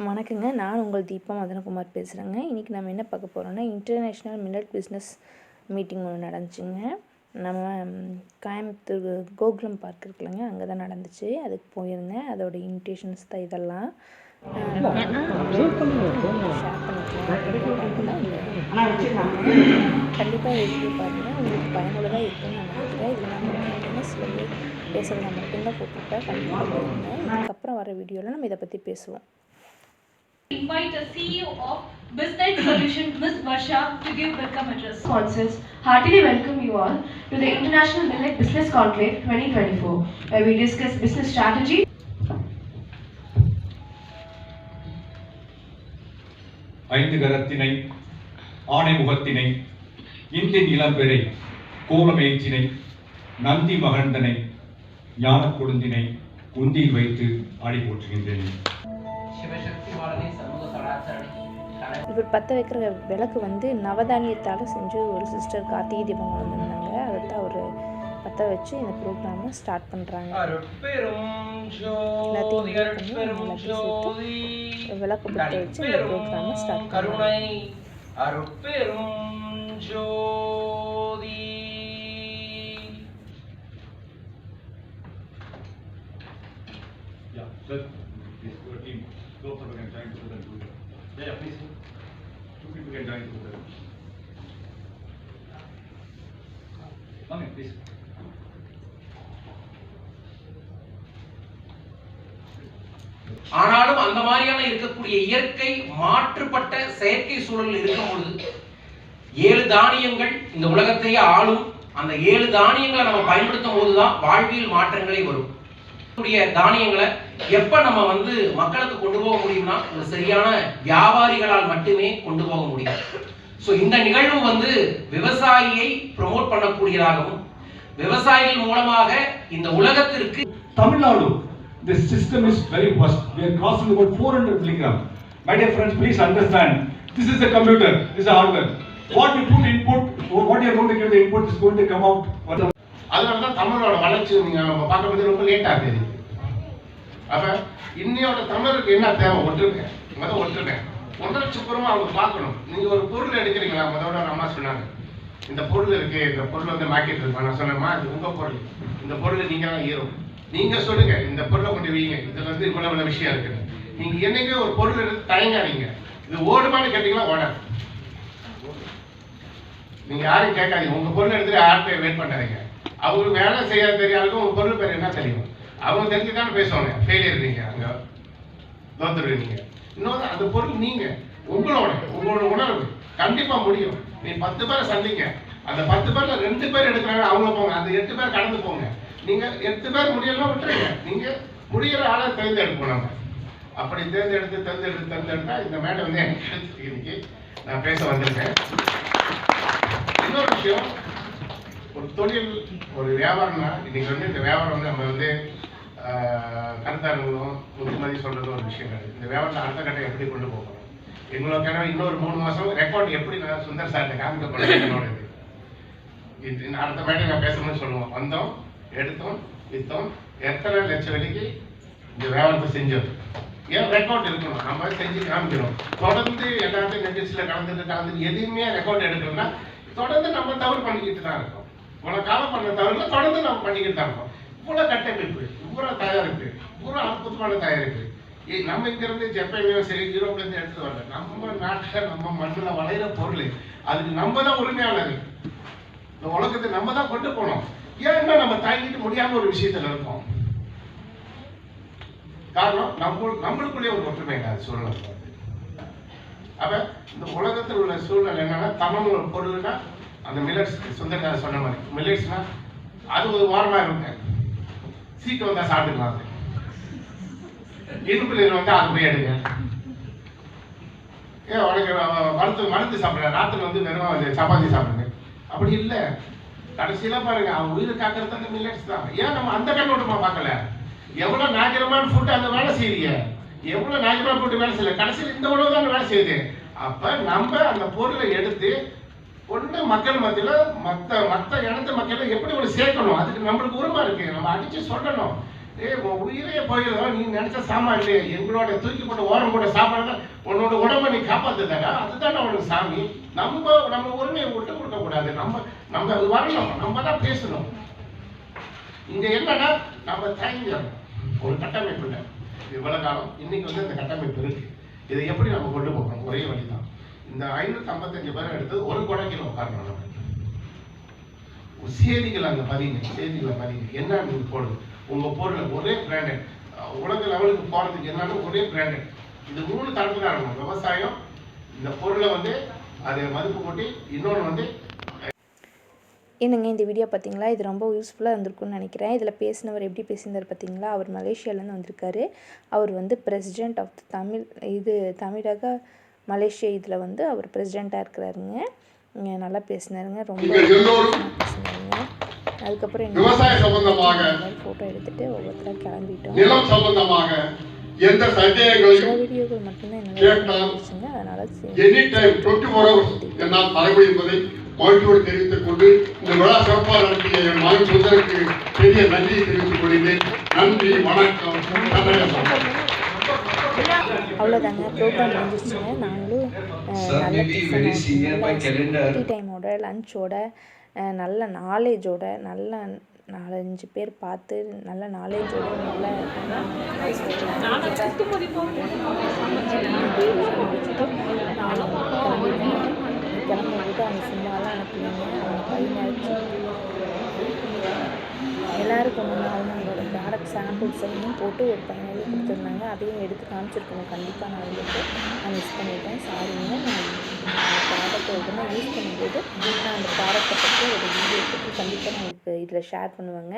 வணக்கங்க. நான் உங்கள் தீபா மதனகுமார் பேசுகிறேங்க. இன்றைக்கி நம்ம என்ன பார்க்க போகிறோம்னா, இன்டர்நேஷ்னல் மில்லட் பிஸ்னஸ் மீட்டிங் ஒன்று நடந்துச்சுங்க. நம்ம கோயம்புத்தூர் கோகுலம் பார்க் இருக்குல்லங்க, அங்கே தான் நடந்துச்சு. அதுக்கு போயிருந்தேன். அதோட இன்விடேஷன்ஸ் தான் இதெல்லாம் ஷேர் பண்ணிக்கலாம். கண்டிப்பாக வீடியோ பாருங்கள், உங்களுக்கு பயனுள்ளதாக இருக்குன்னு நான் நினைக்கிறேன். இதில் நம்ம சில பேர் பேசுகிறத மட்டும்தான் போட்டிருப்பேன். கண்டிப்பாக பாருங்கள். இதுக்கப்புறம் வர வீடியோவில் நம்ம இதை பற்றி பேசுவோம். Invite a CEO of Business Solution, Ms. Varsha, to give welcome address. Sponsors, heartily welcome you all to the International Millet Business Conclave 2024, where we discuss business strategy. ஐந்து கரத்தினை ஆணை முகத்தினை இந்தின் இளம்பெறை கோலமேச்சினை நந்தி மகந்தனை ஞான கொழுந்தினை குந்தியில் வைத்து ஆடி போற்றுகின்றேன். இவர் பற்ற வைக்கிற விளக்கு வந்து நவதானியத்தால் செஞ்சு ஒரு சிஸ்டர் கார்த்திகை தீபம் கொண்டு வந்தாங்க. அதைத்தான் அவர் பற்ற வச்சு இந்த ப்ரோக்ராமை ஸ்டார்ட் பண்ணுறாங்க. எல்லாத்தையும் விளக்கு பற்ற வச்சு இந்த ப்ரோக்ராமை ஸ்டார்ட் பண்ணுறாங்க. Yeah, please. Two people can join together. Come in, please. ஆனாலும் அந்த மாதிரியான இருக்கக்கூடிய இயற்கை மாற்றுப்பட்ட செயற்கை சூழல் இருக்கும் பொழுது 7 தானியங்கள் இந்த உலகத்தையே ஆளும். அந்த 7 தானியங்களை நம்ம பயன்படுத்தும் போதுதான் வாழ்வியல் மாற்றங்களே வரும். தானியங்களை எப்ப நம்ம மக்களுக்கு கொண்டு போக முடியும்னா ஒரு சரியான வியாபாரிகளால் மட்டுமே கொண்டு போக முடியும். சோ இந்த நிகழ்வு விவசாயியை ப்ரோமோட் பண்ணக்கூடியதாகவும் விவசாயிகள் மூலமாக இந்த உலகத்திற்கு Tamil Nadu, this system is very vast. We are crossing about 400 milligram. My dear friends, please understand, this is a computer, this is a hardware. What you put input, what you are going to give the input is going to come out. அதனால தான் தமிழோட வளர்ச்சி நீங்க பார்க்கும்போது ரொம்ப late ஆகுது. அப்ப இன்னையோட தமிழருக்கு என்ன தேவை? ஒற்றுமை. ஒன்றரைச்சுப்புறமா அவங்க பார்க்கணும். நீங்க ஒரு பொருள் எடுக்கிறீங்களா? முதல்ல ஒரு அம்மா சொன்னாங்க, இந்த பொருள் இருக்கு, இந்த பொருள் மார்க்கெட் இருக்கு. நான் சொன்னேம்மா, இது உங்க பொருள், இந்த பொருள் நீங்க தான் ஹீரோ. நீங்க சொல்லுங்க, இந்த பொருளை கொண்டு வீங்க, இதுல இவ்வளவு விஷயம் இருக்கு. நீங்க என்னைக்கு ஒரு பொருள் எடுத்து தயங்காதீங்க. இது ஓடுமான்னு கேட்டீங்களா? ஓடாது. நீங்க யாரும் கேட்காதீங்க. உங்க பொருள் எடுத்துட்டு யார்கிட்ட வெயிட் பண்ணாதீங்க. அவங்களுக்கு வேலை செய்ய தெரியாதுக்கும் உங்க பொருள் பேர் என்ன தெரியும், அவங்க தெரிஞ்சுதானே பேசுவாங்க. ஃபெயிலியர் நீங்க, அங்க தோத்துருவீங்க. இன்னொரு அந்த பொருள் நீங்க உங்களோட உணர்வு கண்டிப்பா முடியும். நீ 10 பேரை சந்திங்க, அந்த 10 பேர்ல 2 பேர் எடுக்கிறாங்க, அவங்க போங்க. அந்த 8 பேர் கடந்து போங்க. நீங்க 8 பேர் முடியலாம் விட்டுருங்க. நீங்க முடிகிற ஆளை தேர்ந்தெடுப்போம். நம்ம அப்படி தேர்ந்தெடுத்தா இந்த மேடை எனக்கு இன்னைக்கு நான் பேச வந்திருக்கேன். இன்னொரு விஷயம், ஒரு தொழில், ஒரு வியாபாரம்னா இன்னைக்கு இந்த வியாபாரம் நம்ம கருத்தாளர்களும் முத்துமதி சொல்றது ஒரு விஷயம் கிடையாது. இந்த வியாபாரத்தை அடுத்த கட்டம் எப்படி கொண்டு போகணும், எங்களுக்கான இன்னொரு 3 மாசம் ரெக்கார்ட் எப்படி நான் சுந்தர் சார்ட்ட காமிக்கப்படும் என்னோட இது. அடுத்த மேட்டை நான் பேசணும்னு சொல்லுவோம். வந்தோம், எடுத்தோம், வித்தோம், எத்தனை லட்சம் வரைக்கும் இந்த வியாபாரத்தை செஞ்சோம். ஏன் ரெக்கார்ட் இருக்கணும், நம்ம செஞ்சு காமிக்கிறோம். தொடர்ந்து எல்லாத்தையும் நிகழ்ச்சியில் கலந்துட்டு எதுவுமே ரெக்கார்ட் எடுக்கணும்னா தொடர்ந்து நம்ம தவறு பண்ணிக்கிட்டு தான் இருக்கோம். இவ்வளவு காலம் பண்ண தவறுல தொடர்ந்து நம்ம பண்ணிக்கிட்டு தான் இருக்கோம். இவ்வளவு கட்டமைப்பு, இவ்வளவு தயாரிப்பு, இவ்வளவு அற்புதமான தயாரிப்பு. நம்ம இங்கிருந்து ஜப்பான்லயும் சரி, யூரோப்ல இருந்து எடுத்து வரல. நம்ம நாட்டில் நம்ம மண்ணில் வளைகிற பொருள், அதுக்கு நம்ம தான் உரிமையானது. இந்த உலகத்தை நம்ம தான் கொண்டு போனோம். ஏன்னா நம்ம தாங்கிட்டு முடியாம ஒரு விஷயத்துல இருக்கோம். காரணம் நம்மளுக்குள்ளே ஒரு ஒற்றுமை இல்லாத சூழ்நிலை. அப்ப இந்த உலகத்தில் உள்ள சூழ்நிலை என்னன்னா, தமிழ் ஒரு பொருள்னா அந்த மில்லட்ஸ், சுந்தரதாஸ் சொன்ன மாதிரி மில்லட்ஸ்னா அது ஒரு வாரமா இருக்கு. சீக்கிரம் வந்தா சாப்பிட்டுக்கலாம். இரும்புல அது போய் எடுங்க. ஏன் உனக்கு மருந்து சாப்பிடுற, ராத்திரி வெறும் சப்பாத்தி சாப்பிடுங்க. அப்படி இல்லை. கடைசியில பாருங்க, அவங்க உயிரை காக்கிறது அந்த மில்லட்ஸ் தான். ஏன் நம்ம அந்த கண்ணோட்டமா பார்க்கல? எவ்வளவு நாகரமான ஃபுட் அந்த வேலை செய்யறீங்க, எவ்வளவு நாகரமான ஃபுட் வேலை செய்யல, கடைசியில் இந்த உணவு தான் வேலை செய்யுது. அப்ப நம்ம அந்த பொருளை எடுத்து ஒன்று மக்கள் மத்தியில் மற்ற இடத்து மக்களை எப்படி ஒரு சேர்க்கணும், அதுக்கு நம்மளுக்கு உரிமை இருக்கு. நம்ம அடிச்சு சொல்லணும். உன் உயிரே போயிடும், நீ நினைச்ச சாமான் இல்லையே, எங்களோட தூக்கி போட்டு ஓரம் போட்ட சாப்பாடு உன்னோட உடம்பை நீ காப்பாத்துட்டாங்க, அதுதானே அவனுக்கு சாமி. நம்ம உரிமையை விட்டு கொடுக்க கூடாது. நம்ம அது வரணும், நம்ம தான் பேசணும். இங்க என்னன்னா நம்ம தயங்கணும் ஒரு கட்டமைப்பு இல்லை இவ்வளவு காலம். இன்னைக்கு வந்து இந்த கட்டமைப்பு இருக்கு, இதை எப்படி நம்ம கொண்டு போகணும்? ஒரே வழிதான். இந்த 555 பேரை எடுத்து ஒரு கொடைக்கில் உட்காரணும். நம்ம செய்திகள் அங்கே பதிங்க, செய்திகளை பதிங்க. என்ன நீங்க போடுது உங்க பொருள் ஒரே பிராண்டட், உலக லெவலுக்கு போறதுக்கு என்னன்னு ஒரே பிராண்டட். இது 3 தரப்புல இருக்கணும். விவசாயம், இந்த பொருளை வந்து அதை மதிப்பு கூட்டி, இன்னொன்று வந்து என்னங்க இந்த வீடியோ பார்த்தீங்களா? இது ரொம்ப யூஸ்ஃபுல்லாக இருந்திருக்கும்னு நினைக்கிறேன். இதில் பேசினவர் எப்படி பேசியிருந்தார் பார்த்தீங்களா? அவர் மலேசியாவிலேருந்து வந்திருக்காரு. அவர் வந்து பிரசிடெண்ட் ஆஃப் தமிழக மலேசியா இதில் வந்து அவர் பிரசிடெண்ட்டாக இருக்கிறாருங்க. நல்லா பேசினாருங்க, ரொம்ப பேசினாருங்க. அதுக்கப்புறம் விவசாய சம்பந்தமாக ஃபோட்டோ எடுத்துகிட்டு ஒவ்வொருத்தராக கிளம்பிட்டோம். நிலம் சம்பந்தமாக எந்த சந்தேகங்களையும் வீடியோக்கள் மட்டும்தான் கேட்டால் என்ன அதனால் எனி டைம் 24 hours என்னால் தரவு என்பதை மகிழ்ச்சியோடு தெரிவித்துக் கொண்டு இந்த விழா சிறப்பாக நடத்திய என் மகன் சுந்தருக்கு பெரிய நன்றியை தெரிவித்துக் கொள்கிறேன். நன்றி, வணக்கம். அவ்வளோதாங்க, ப்ரோக்ராம் முடிஞ்சிச்சுங்க. நாங்களும் நல்ல டீ டைமோட லஞ்சோட நல்ல நாலேஜோட நல்ல 4-5 பேர் பார்த்து நல்ல நாலேஜோட நல்ல கிளம்பும்போது அவங்க சும்மாலாம் அனுப்புவாங்க. அவங்க பையனாச்சு எல்லோரும் அவங்களோட ப்ராடக்ட் சாம்பிள்ஸையும் போட்டு ஒரு பையனாலே கொடுத்துருந்தாங்க. அதையும் எடுத்து காமிச்சிருக்கணும். கண்டிப்பாக நான் வந்துட்டு நான் மிஸ் பண்ணிட்டேன், சாரிங்க. நான் ப்ராடக்ட்டை ஒவ்வொன்றா யூஸ் பண்ணும்போது நான் அந்த ப்ராடக்ட்டை பற்றி ஒரு வீடியோ பற்றி கண்டிப்பாக நான் உங்களுக்கு இதில் ஷேர் பண்ணுவேங்க.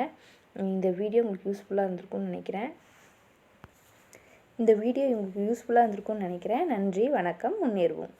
இந்த வீடியோ உங்களுக்கு யூஸ்ஃபுல்லாக இருந்திருக்கும்னு நினைக்கிறேன். நன்றி, வணக்கம். முன்னேறுவோம்.